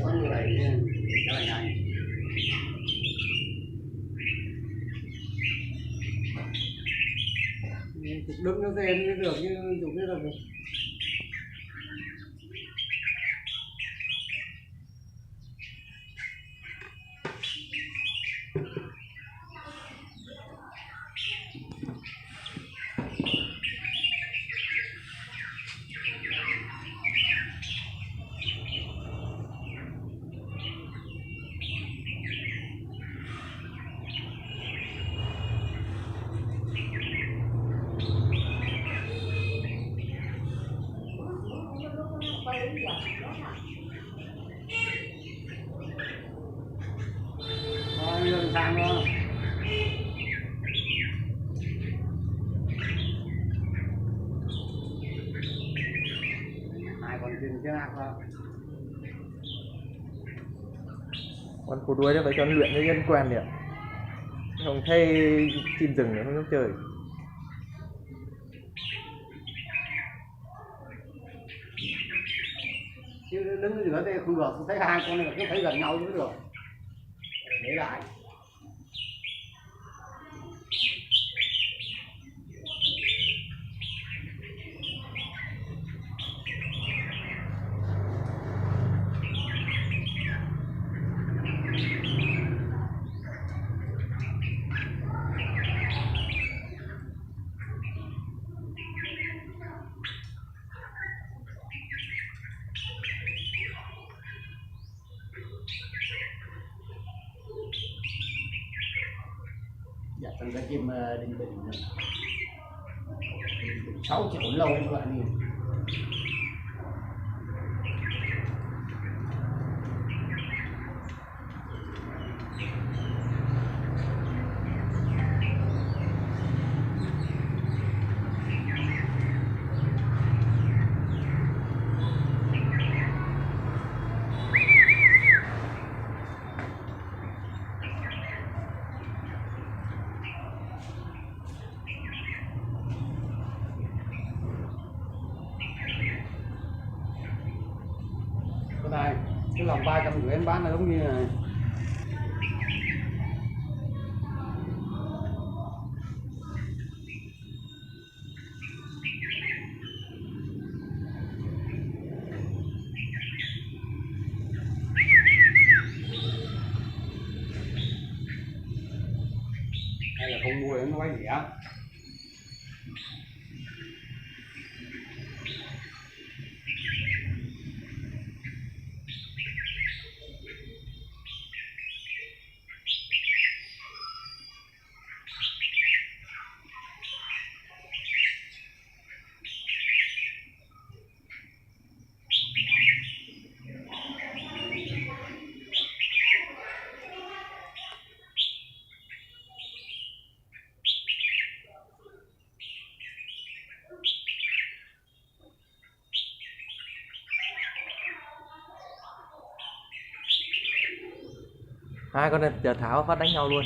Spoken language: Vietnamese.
Có người này cho này đứng nó rèn mới được, như chụp biết là được. Sang đó. Hai con chim chưa ăn đâu. Con cú đuôi nó phải cho luyện cho dân quen đi ạ. Không thấy chim rừng nữa không dám chơi. Chứ đứng ở giữa đây không được, thấy hai con này cứ thấy gần nhau mới được. Để lại. Dạ, con cái chim Đinh Bình 6 triệu lâu các bạn nhìn. Đây, cái lòng 350 em bán là giống như này. Hay là không mua nó quay rẻ. Hai con này giờ tháo phát đánh nhau luôn.